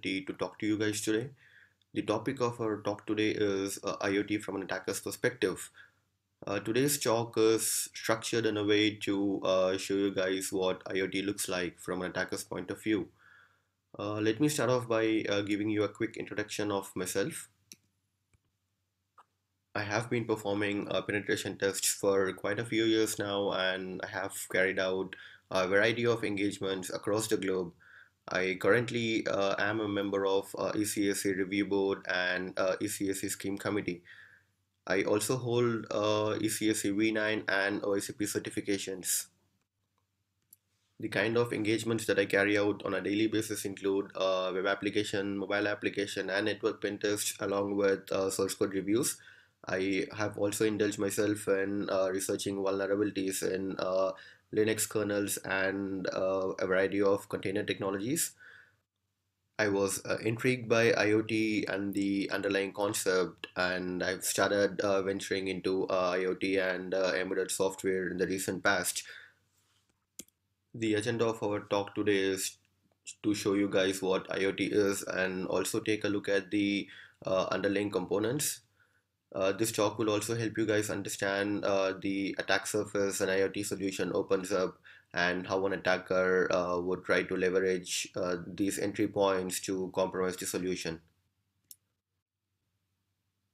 opportunity to talk to you guys today. The topic of our talk today is IoT from an attacker's perspective. Today's talk is structured in a way to show you guys what IoT looks like from an attacker's point of view. Let me start off by giving you a quick introduction of myself. I have been performing penetration tests for quite a few years now, and I have carried out a variety of engagements across the globe. I currently am a member of ECSA Review Board and ECSA Scheme Committee. I also hold ECSA V9 and OSCP certifications. The kind of engagements that I carry out on a daily basis include web application, mobile application, and network pen tests, along with source code reviews. I have also indulged myself in researching vulnerabilities in Linux kernels and a variety of container technologies. I was intrigued by IoT and the underlying concept, and I've started venturing into IoT and embedded software in the recent past. The agenda of our talk today is to show you guys what IoT is and also take a look at the underlying components. This talk will also help you guys understand the attack surface an IoT solution opens up and how an attacker would try to leverage these entry points to compromise the solution.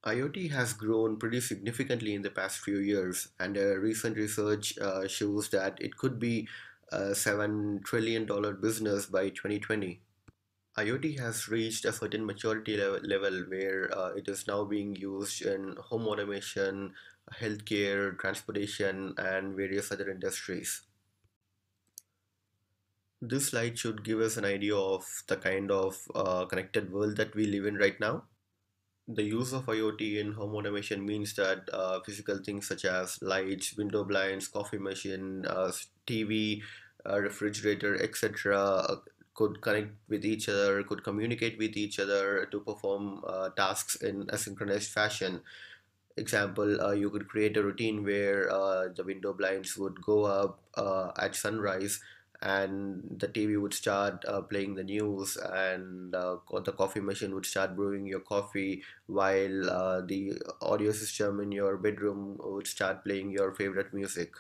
IoT has grown pretty significantly in the past few years, and recent research shows that it could be a $7 trillion business by 2020. IoT has reached a certain maturity level where it is now being used in home automation, healthcare, transportation, and various other industries. This slide should give us an idea of the kind of connected world that we live in right now. The use of IoT in home automation means that physical things such as lights, window blinds, coffee machine, TV, refrigerator, etc., could connect with each other, could communicate with each other to perform tasks in a synchronized fashion. Example, you could create a routine where the window blinds would go up at sunrise and the TV would start playing the news and the coffee machine would start brewing your coffee while the audio system in your bedroom would start playing your favorite music.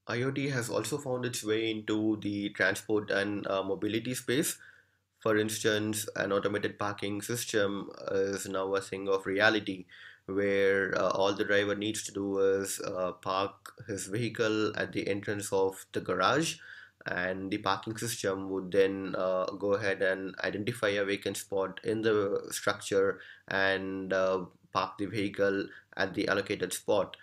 IoT has also found its way into the transport and mobility space. For instance, an automated parking system is now a thing of reality where all the driver needs to do is park his vehicle at the entrance of the garage, and the parking system would then go ahead and identify a vacant spot in the structure and park the vehicle at the allocated spot.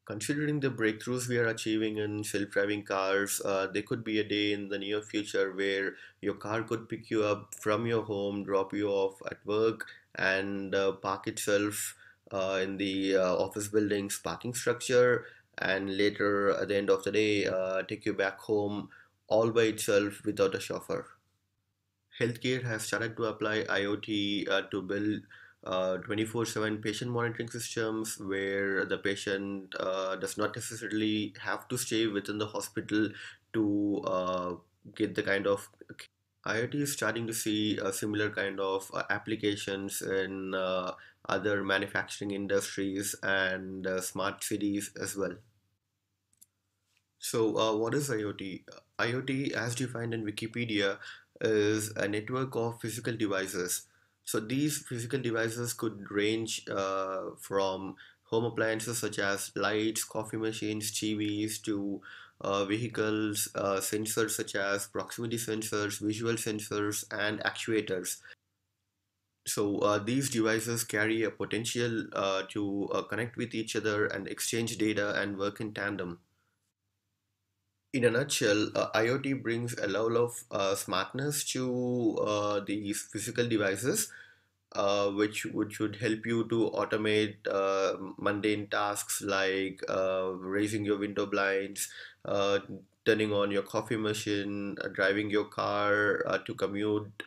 Considering the breakthroughs we are achieving in self-driving cars, there could be a day in the near future where your car could pick you up from your home, drop you off at work, and park itself in the office building's parking structure, and later at the end of the day, take you back home all by itself without a chauffeur. Healthcare has started to apply IoT to build 24/7 patient monitoring systems where the patient does not necessarily have to stay within the hospital to get the kind of IoT is starting to see a similar kind of applications in other manufacturing industries and smart cities as well. So, what is IoT? IoT, as defined in Wikipedia, is a network of physical devices. So, these physical devices could range from home appliances such as lights, coffee machines, TVs, to vehicles, sensors such as proximity sensors, visual sensors, and actuators. So, these devices carry a potential to connect with each other and exchange data and work in tandem. In a nutshell, IoT brings a level of smartness to these physical devices, which would help you to automate mundane tasks like raising your window blinds, uh, turning on your coffee machine, driving your car to commute,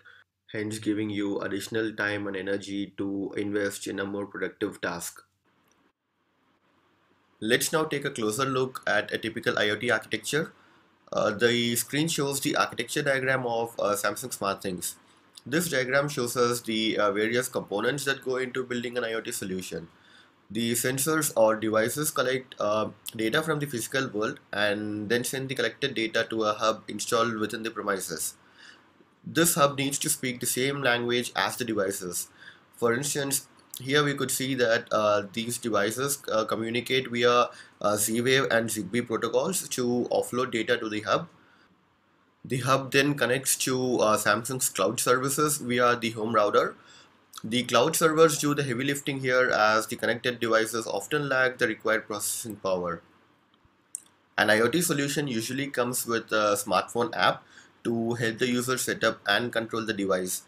hence giving you additional time and energy to invest in a more productive task. Let's now take a closer look at a typical IoT architecture. The screen shows the architecture diagram of Samsung SmartThings. This diagram shows us the various components that go into building an IoT solution. The sensors or devices collect data from the physical world and then send the collected data to a hub installed within the premises. This hub needs to speak the same language as the devices. For instance, here we could see that these devices communicate via Z-Wave and ZigBee protocols to offload data to the hub. The hub then connects to Samsung's cloud services via the home router. The cloud servers do the heavy lifting here as the connected devices often lack the required processing power. An IoT solution usually comes with a smartphone app to help the user set up and control the device,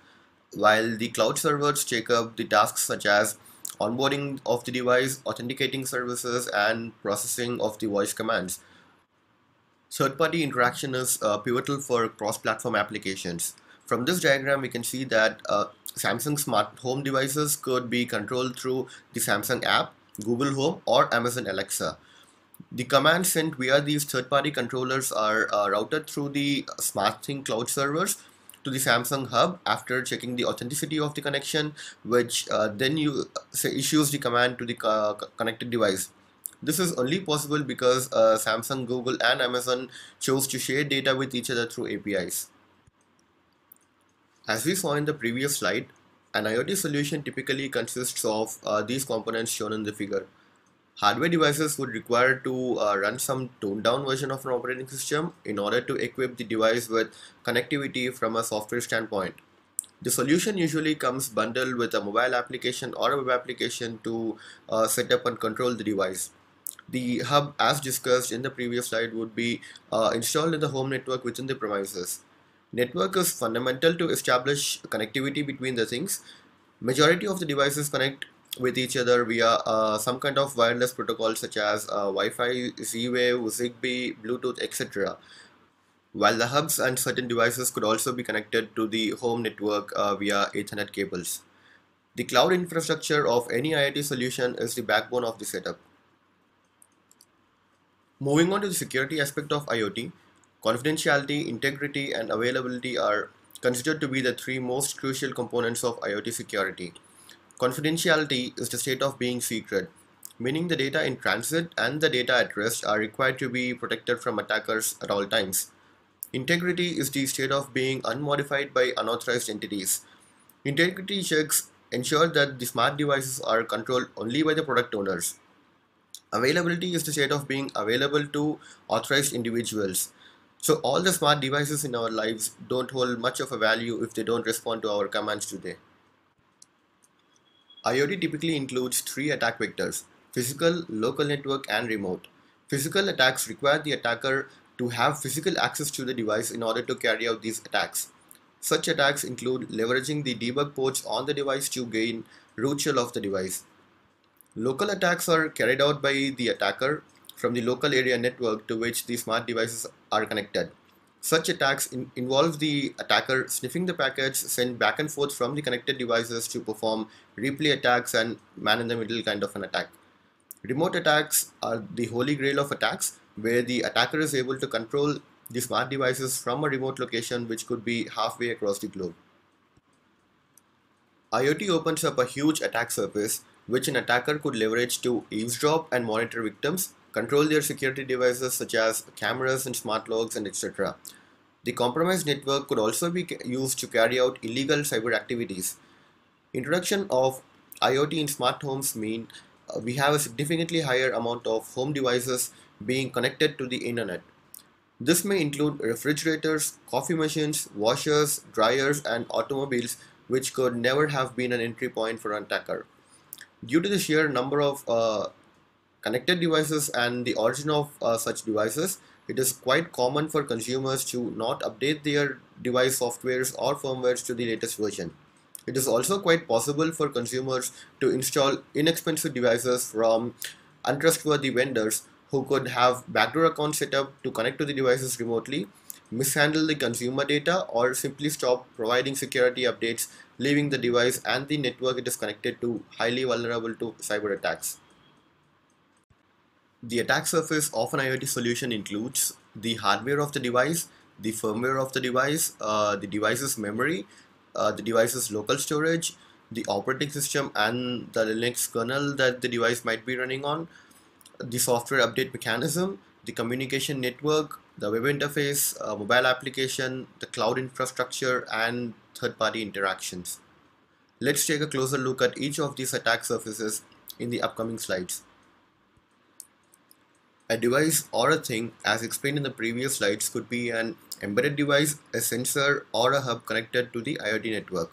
while the cloud servers take up the tasks such as onboarding of the device, authenticating services, and processing of the voice commands. Third-party interaction is pivotal for cross-platform applications. From this diagram, we can see that Samsung smart home devices could be controlled through the Samsung app, Google Home, or Amazon Alexa. The commands sent via these third-party controllers are routed through the SmartThing cloud servers to the Samsung hub after checking the authenticity of the connection, which then issues the command to the connected device. This is only possible because Samsung, Google, and Amazon chose to share data with each other through APIs. As we saw in the previous slide, an IoT solution typically consists of these components shown in the figure. Hardware devices would require to run some toned down version of an operating system in order to equip the device with connectivity from a software standpoint. The solution usually comes bundled with a mobile application or a web application to set up and control the device. The hub, as discussed in the previous slide, would be installed in the home network within the premises. Network is fundamental to establish connectivity between the things. Majority of the devices connect with each other via some kind of wireless protocol such as Wi-Fi, Z-Wave, Zigbee, Bluetooth, etc. While the hubs and certain devices could also be connected to the home network via Ethernet cables. The cloud infrastructure of any IoT solution is the backbone of the setup. Moving on to the security aspect of IoT, confidentiality, integrity, and availability are considered to be the three most crucial components of IoT security. Confidentiality is the state of being secret, meaning the data in transit and the data at rest are required to be protected from attackers at all times. Integrity is the state of being unmodified by unauthorized entities. Integrity checks ensure that the smart devices are controlled only by the product owners. Availability is the state of being available to authorized individuals. So all the smart devices in our lives don't hold much of a value if they don't respond to our commands today. IoT typically includes three attack vectors: physical, local network, and remote. Physical attacks require the attacker to have physical access to the device in order to carry out these attacks. Such attacks include leveraging the debug ports on the device to gain root shell of the device. Local attacks are carried out by the attacker from the local area network to which the smart devices are connected. Such attacks involve the attacker sniffing the packets sent back and forth from the connected devices to perform replay attacks and man in the middle kind of an attack. Remote attacks are the holy grail of attacks, where the attacker is able to control the smart devices from a remote location which could be halfway across the globe. IoT opens up a huge attack surface which an attacker could leverage to eavesdrop and monitor victims, control their security devices such as cameras and smart locks and etc. The compromised network could also be used to carry out illegal cyber activities. Introduction of IoT in smart homes mean we have a significantly higher amount of home devices being connected to the internet. This may include refrigerators, coffee machines, washers, dryers, and automobiles, which could never have been an entry point for an attacker. Due to the sheer number of connected devices and the origin of such devices, it is quite common for consumers to not update their device softwares or firmwares to the latest version. It is also quite possible for consumers to install inexpensive devices from untrustworthy vendors who could have backdoor accounts set up to connect to the devices remotely, mishandle the consumer data, or simply stop providing security updates, leaving the device and the network it is connected to highly vulnerable to cyber attacks. The attack surface of an IoT solution includes the hardware of the device, the firmware of the device, the device's memory, the device's local storage, the operating system, and the Linux kernel that the device might be running on, the software update mechanism, the communication network, the web interface, mobile application, the cloud infrastructure, and third-party interactions. Let's take a closer look at each of these attack surfaces in the upcoming slides. A device or a thing, as explained in the previous slides, could be an embedded device, a sensor, or a hub connected to the IoT network.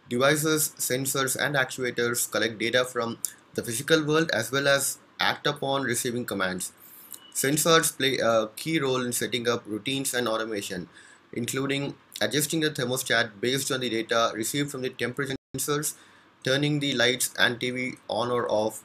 Devices, sensors, and actuators collect data from the physical world as well as act upon receiving commands. Sensors play a key role in setting up routines and automation, including adjusting the thermostat based on the data received from the temperature sensors, turning the lights and TV on or off,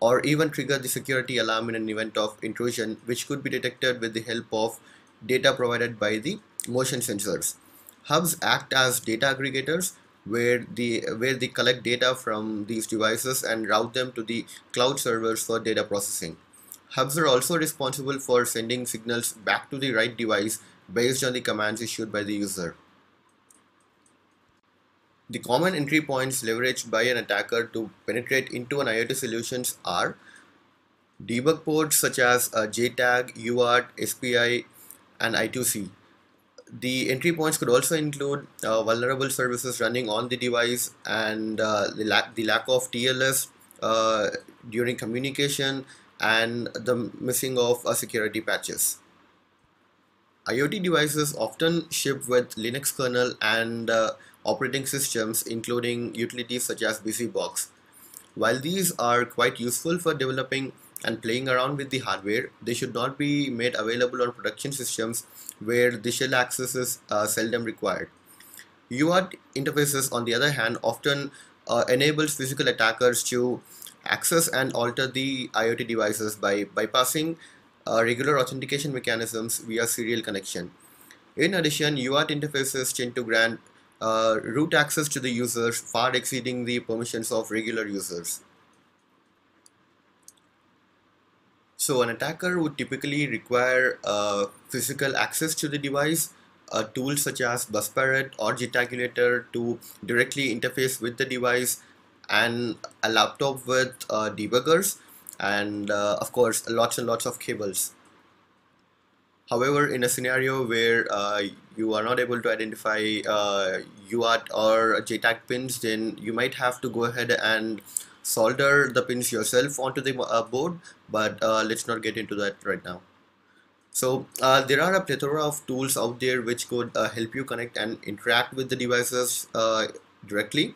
or even trigger the security alarm in an event of intrusion, which could be detected with the help of data provided by the motion sensors. Hubs act as data aggregators where they collect data from these devices and route them to the cloud servers for data processing. Hubs are also responsible for sending signals back to the right device based on the commands issued by the user. The common entry points leveraged by an attacker to penetrate into an IoT solutions are debug ports such as JTAG, UART, SPI, and I2C. The entry points could also include vulnerable services running on the device and the lack of TLS during communication and the missing of security patches. IoT devices often ship with Linux kernel and operating systems, including utilities such as BusyBox. While these are quite useful for developing and playing around with the hardware, they should not be made available on production systems where the shell access is seldom required. UART interfaces, on the other hand, often enables physical attackers to access and alter the IoT devices by bypassing regular authentication mechanisms via serial connection. In addition, UART interfaces tend to grant root access to the users far exceeding the permissions of regular users. So an attacker would typically require physical access to the device, tools such as bus parrot or jetagulator to directly interface with the device, and a laptop with debuggers, and of course lots and lots of cables. However, in a scenario where you are not able to identify UART or JTAG pins, then you might have to go ahead and solder the pins yourself onto the board, but let's not get into that right now. So there are a plethora of tools out there which could help you connect and interact with the devices directly.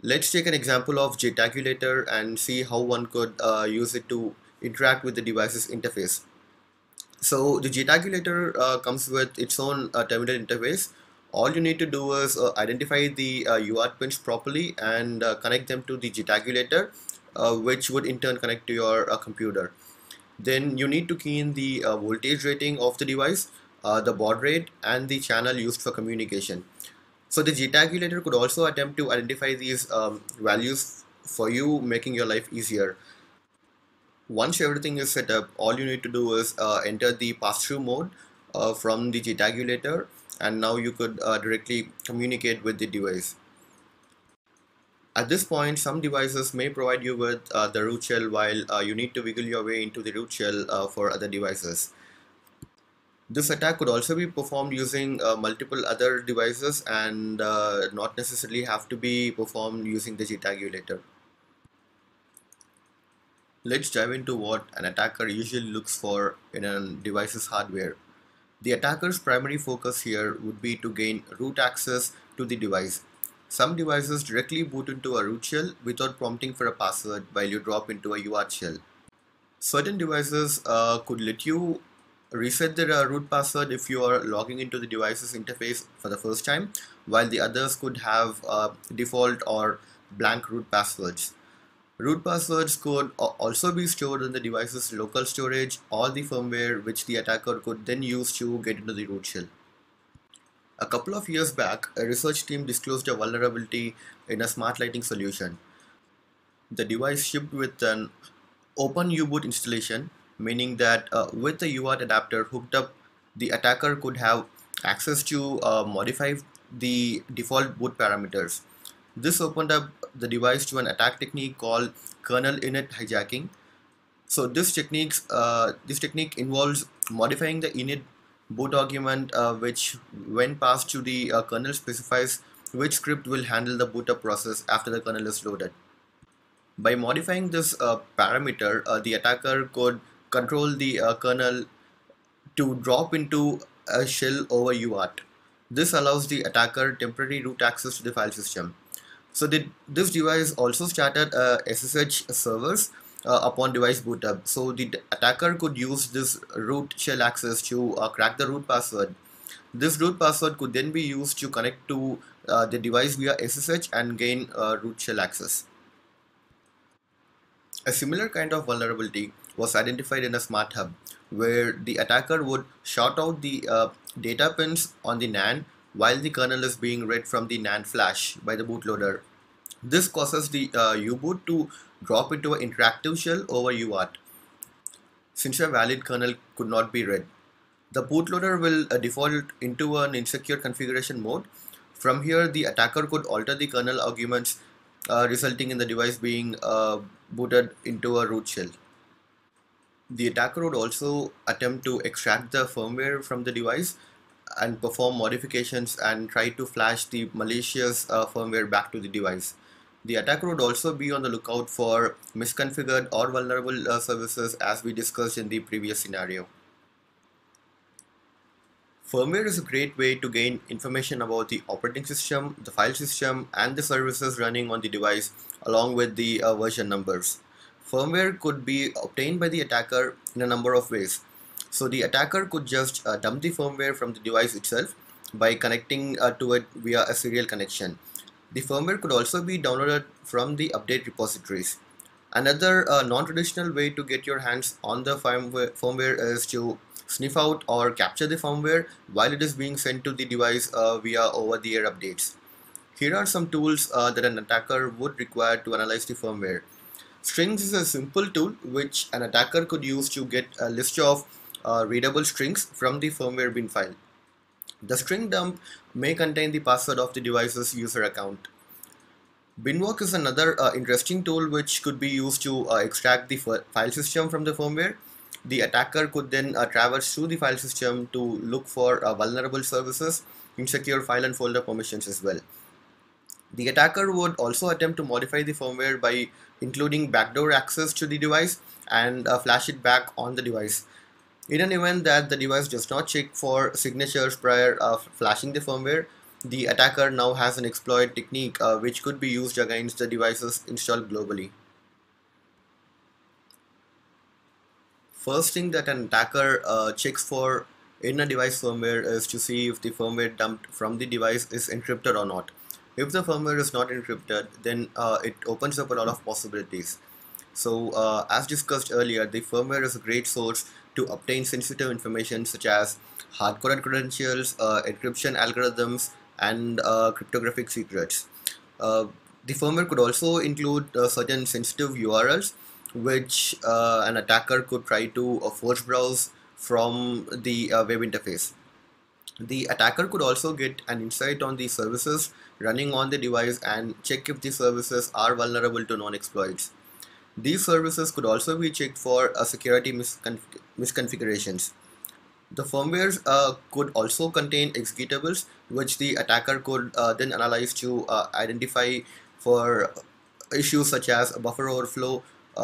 Let's take an example of JTagulator and see how one could use it to interact with the device's interface. So the JTagulator comes with its own terminal interface. All you need to do is identify the UART pins properly and connect them to the JTagulator, which would in turn connect to your computer. Then you need to key in the voltage rating of the device, the baud rate, and the channel used for communication. So the JTagulator could also attempt to identify these values for you, making your life easier. Once everything is set up, all you need to do is enter the pass-through mode from the JTagulator, and now you could directly communicate with the device. At this point, some devices may provide you with the root shell, while you need to wiggle your way into the root shell for other devices. This attack could also be performed using multiple other devices and not necessarily have to be performed using the JTagulator. Let's dive into what an attacker usually looks for in a device's hardware. The attacker's primary focus here would be to gain root access to the device. Some devices directly boot into a root shell without prompting for a password while you drop into a UART shell. Certain devices could let you reset the root password if you are logging into the device's interface for the first time, while the others could have default or blank root passwords. Root passwords could also be stored in the device's local storage or the firmware, which the attacker could then use to get into the root shell. A couple of years back, a research team disclosed a vulnerability in a smart lighting solution. The device shipped with an open U-boot installation, meaning that with the UART adapter hooked up, the attacker could have access to modify the default boot parameters. This opened up the device to an attack technique called kernel init hijacking. So this technique involves modifying the init boot argument, which when passed to the kernel specifies which script will handle the boot up process after the kernel is loaded. By modifying this parameter, the attacker could control the kernel to drop into a shell over UART. This allows the attacker temporary root access to the file system. So this device also started SSH servers upon device boot up. So the attacker could use this root shell access to crack the root password. This root password could then be used to connect to the device via SSH and gain root shell access. A similar kind of vulnerability was identified in a smart hub, where the attacker would short out the data pins on the NAND while the kernel is being read from the NAND flash by the bootloader. This causes the U-boot to drop into an interactive shell over UART, since a valid kernel could not be read. The bootloader will default into an insecure configuration mode. From here, the attacker could alter the kernel arguments, resulting in the device being booted into a root shell. The attacker would also attempt to extract the firmware from the device and perform modifications and try to flash the malicious firmware back to the device. The attacker would also be on the lookout for misconfigured or vulnerable services, as we discussed in the previous scenario. Firmware is a great way to gain information about the operating system, the file system, and the services running on the device, along with the version numbers. Firmware could be obtained by the attacker in a number of ways. So the attacker could just dump the firmware from the device itself by connecting to it via a serial connection. The firmware could also be downloaded from the update repositories. Another non-traditional way to get your hands on the firmware is to sniff out or capture the firmware while it is being sent to the device via over-the-air updates. Here are some tools that an attacker would require to analyze the firmware. Strings is a simple tool which an attacker could use to get a list of readable strings from the firmware bin file. The string dump may contain the password of the device's user account. Binwalk is another interesting tool which could be used to extract the file system from the firmware. The attacker could then traverse through the file system to look for vulnerable services, insecure file and folder permissions as well. The attacker would also attempt to modify the firmware by including backdoor access to the device and flash it back on the device. In an event that the device does not check for signatures prior flashing the firmware, the attacker now has an exploit technique which could be used against the devices installed globally. First thing that an attacker checks for in a device firmware is to see if the firmware dumped from the device is encrypted or not. If the firmware is not encrypted, then it opens up a lot of possibilities. So as discussed earlier, the firmware is a great source to obtain sensitive information such as hard-coded credentials, encryption algorithms, and cryptographic secrets. The firmware could also include certain sensitive URLs which an attacker could try to force browse from the web interface. The attacker could also get an insight on the services running on the device and check if the services are vulnerable to non-exploits. These services could also be checked for security misconfigurations. The firmwares could also contain executables which the attacker could then analyze to identify for issues such as buffer overflow,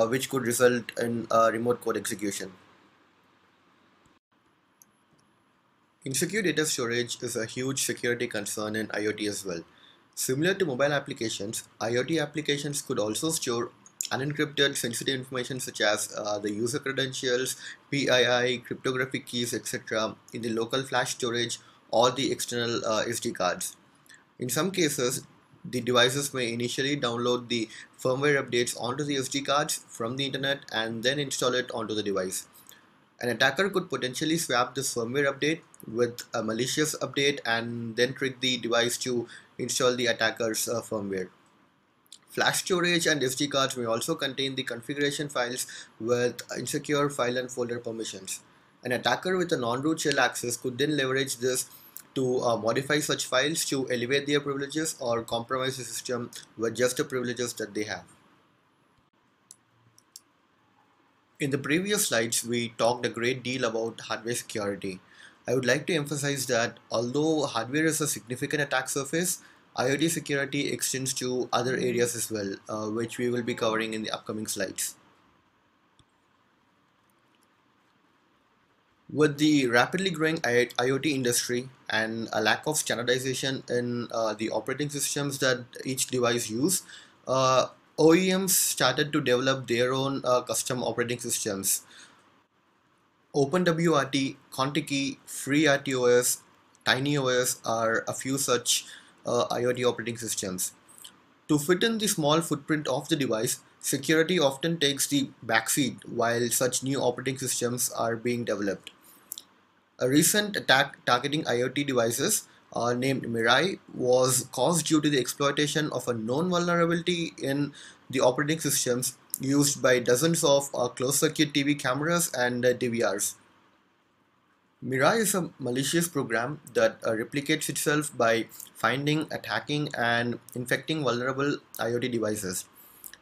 which could result in remote code execution. Insecure data storage is a huge security concern in IoT as well. Similar to mobile applications, IoT applications could also store unencrypted sensitive information such as the user credentials, PII, cryptographic keys, etc. in the local flash storage or the external SD cards. In some cases, the devices may initially download the firmware updates onto the SD cards from the internet and then install it onto the device. An attacker could potentially swap this firmware update with a malicious update and then trick the device to install the attacker's firmware. Flash storage and SD cards may also contain the configuration files with insecure file and folder permissions. An attacker with a non-root shell access could then leverage this to modify such files to elevate their privileges or compromise the system with just the privileges that they have. In the previous slides, we talked a great deal about hardware security. I would like to emphasize that although hardware is a significant attack surface, IoT security extends to other areas as well, which we will be covering in the upcoming slides. With the rapidly growing IoT industry and a lack of standardization in the operating systems that each device use, uh, OEMs started to develop their own custom operating systems. OpenWRT, Contiki, FreeRTOS, TinyOS are a few such IoT operating systems. To fit in the small footprint of the device, security often takes the backseat while such new operating systems are being developed. A recent attack targeting IoT devices named Mirai was caused due to the exploitation of a known vulnerability in the operating systems used by dozens of closed-circuit TV cameras and DVRs. Mirai is a malicious program that replicates itself by finding, attacking, and infecting vulnerable IoT devices.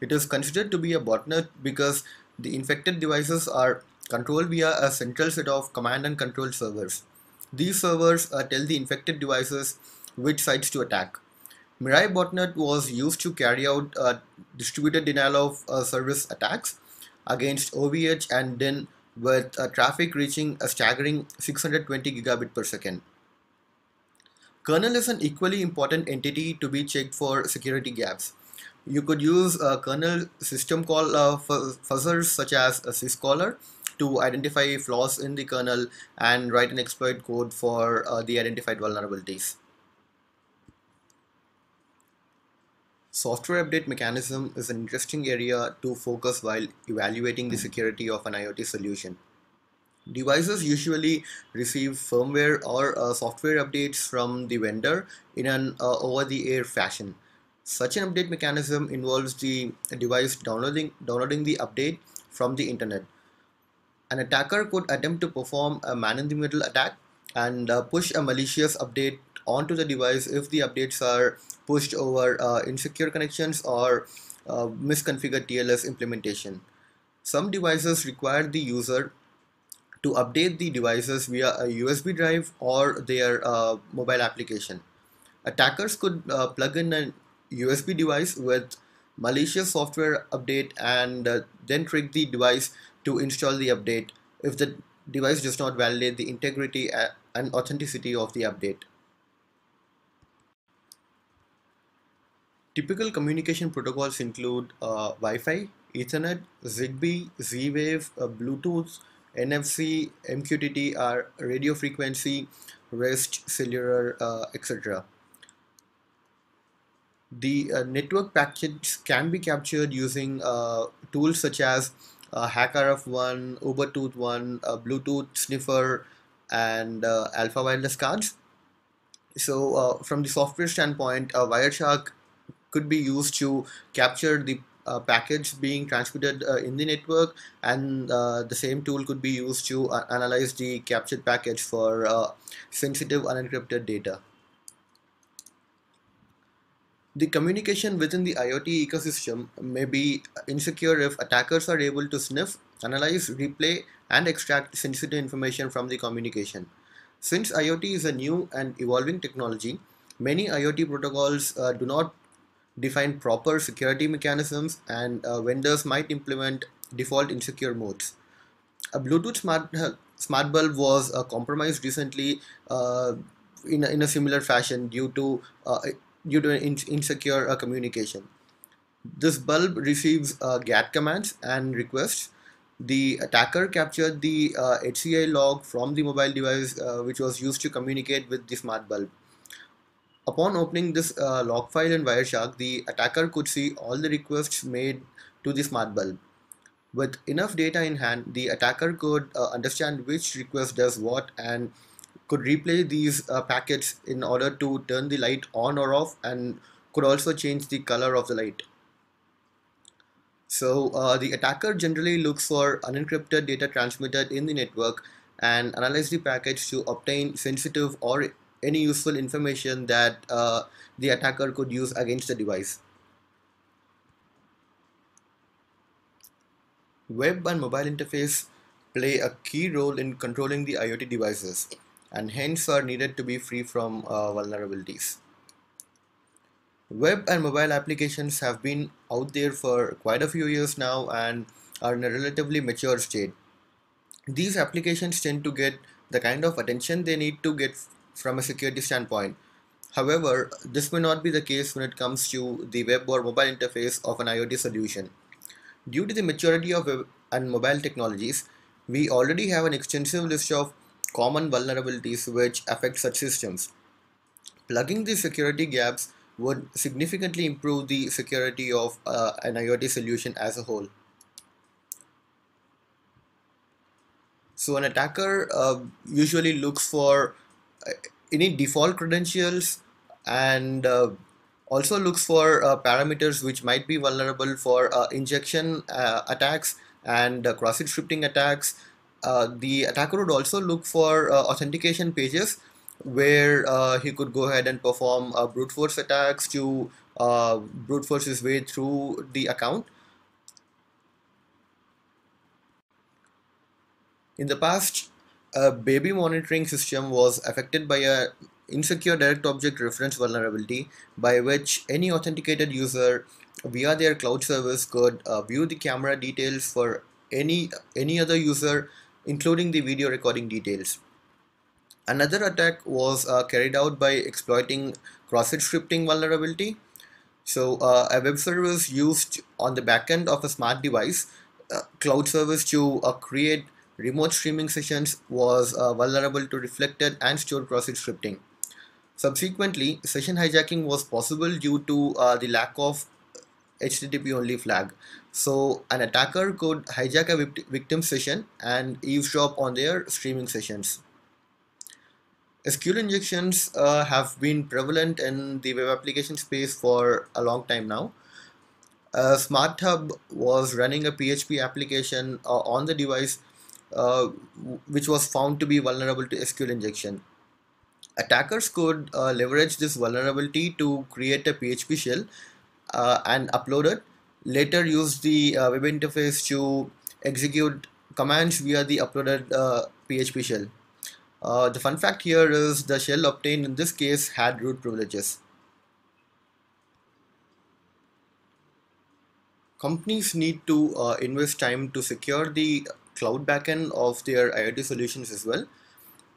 It is considered to be a botnet because the infected devices are controlled via a central set of command and control servers. These servers tell the infected devices which sites to attack. Mirai botnet was used to carry out distributed denial of service attacks against OVH and DIN with traffic reaching a staggering 620 gigabit per second. Kernel is an equally important entity to be checked for security gaps. You could use a kernel system call fuzzers such as a syscaller to identify flaws in the kernel and write an exploit code for the identified vulnerabilities. Software update mechanism is an interesting area to focus while evaluating the security of an IoT solution. Devices usually receive firmware or software updates from the vendor in an over-the-air fashion. Such an update mechanism involves the device downloading the update from the internet. An attacker could attempt to perform a man-in-the-middle attack and push a malicious update onto the device if the updates are pushed over insecure connections or misconfigured TLS implementation. Some devices require the user to update the devices via a USB drive or their mobile application. Attackers could plug in a USB device with malicious software update and then trick the device to install the update if the device does not validate the integrity and authenticity of the update. Typical communication protocols include Wi-Fi, Ethernet, Zigbee, Z-Wave, Bluetooth, NFC, MQTT, radio frequency, REST, cellular, etc. The network packets can be captured using tools such as HackRF1, Ubertooth1, Bluetooth Sniffer, and Alpha Wireless cards. So, from the software standpoint, Wireshark could be used to capture the packets being transmitted in the network, and the same tool could be used to analyze the captured packets for sensitive unencrypted data. The communication within the IoT ecosystem may be insecure if attackers are able to sniff, analyze, replay, and extract sensitive information from the communication. Since IoT is a new and evolving technology, many IoT protocols do not define proper security mechanisms, and vendors might implement default insecure modes. A Bluetooth smart bulb was compromised recently in a similar fashion due to insecure communication. This bulb receives GAT commands and requests. The attacker captured the HCI log from the mobile device which was used to communicate with the smart bulb. Upon opening this log file in Wireshark, the attacker could see all the requests made to the smart bulb. With enough data in hand, the attacker could understand which request does what and could replay these packets in order to turn the light on or off, and could also change the color of the light. So the attacker generally looks for unencrypted data transmitted in the network and analyze the packets to obtain sensitive or any useful information that the attacker could use against the device. Web and mobile interface play a key role in controlling the IoT devices and hence are needed to be free from vulnerabilities. Web and mobile applications have been out there for quite a few years now and are in a relatively mature state. These applications tend to get the kind of attention they need to get from a security standpoint. However, this may not be the case when it comes to the web or mobile interface of an IoT solution. Due to the maturity of web and mobile technologies, we already have an extensive list of common vulnerabilities which affect such systems. Plugging these security gaps would significantly improve the security of an IoT solution as a whole. So an attacker usually looks for uh, any default credentials and also looks for parameters which might be vulnerable for injection attacks and cross-site scripting attacks. The attacker would also look for authentication pages where he could go ahead and perform brute force attacks to brute force his way through the account. In the past, a baby monitoring system was affected by a insecure direct object reference vulnerability by which any authenticated user via their cloud service could view the camera details for any other user, including the video recording details. Another attack was carried out by exploiting cross-site scripting vulnerability. So, a web service used on the backend of a smart device, cloud service to create remote streaming sessions was vulnerable to reflected and stored cross-site scripting. Subsequently, session hijacking was possible due to the lack of HTTP only flag. So, an attacker could hijack a victim session and eavesdrop on their streaming sessions. SQL injections have been prevalent in the web application space for a long time now. Smart Hub was running a PHP application on the device, which was found to be vulnerable to SQL injection. Attackers could leverage this vulnerability to create a PHP shell and upload it. Later, use the web interface to execute commands via the uploaded PHP shell. The fun fact here is the shell obtained in this case had root privileges. Companies need to invest time to secure the cloud backend of their IoT solutions as well.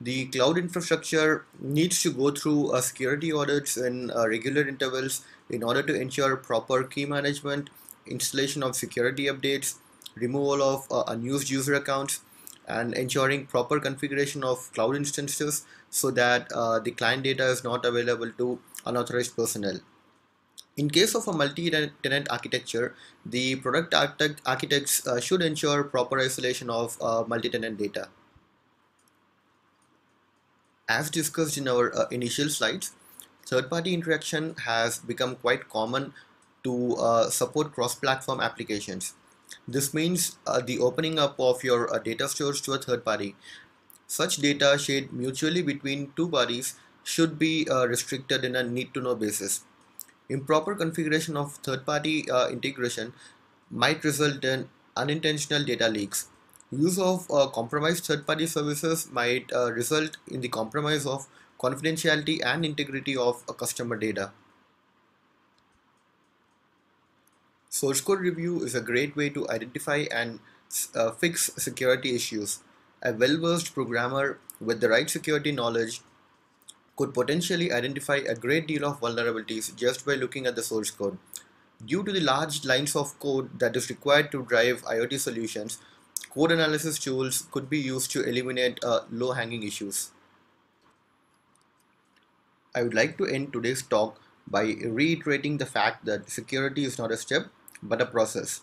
The cloud infrastructure needs to go through security audits in regular intervals in order to ensure proper key management, installation of security updates, removal of unused user accounts, and ensuring proper configuration of cloud instances so that the client data is not available to unauthorized personnel. In case of a multi-tenant architecture, the product architects should ensure proper isolation of multi-tenant data. As discussed in our initial slides, third-party interaction has become quite common to support cross-platform applications. This means the opening up of your data stores to a third party. Such data shared mutually between two parties should be restricted in a need-to-know basis. Improper configuration of third-party integration might result in unintentional data leaks. Use of compromised third-party services might result in the compromise of confidentiality and integrity of customer data. Source code review is a great way to identify and fix security issues. A well-versed programmer with the right security knowledge could potentially identify a great deal of vulnerabilities just by looking at the source code. Due to the large lines of code that is required to drive IoT solutions, code analysis tools could be used to eliminate low-hanging issues. I would like to end today's talk by reiterating the fact that security is not a step but a process.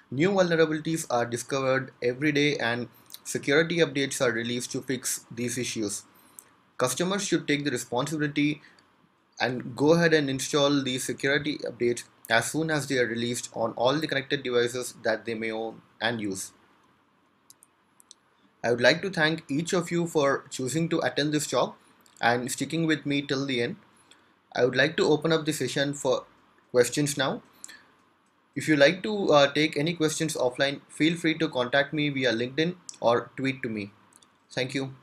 New vulnerabilities are discovered every day and security updates are released to fix these issues. Customers should take the responsibility and go ahead and install these security updates as soon as they are released on all the connected devices that they may own and use. I would like to thank each of you for choosing to attend this talk and sticking with me till the end. I would like to open up the session for questions now. If you like to take any questions offline, feel free to contact me via LinkedIn or tweet to me. Thank you.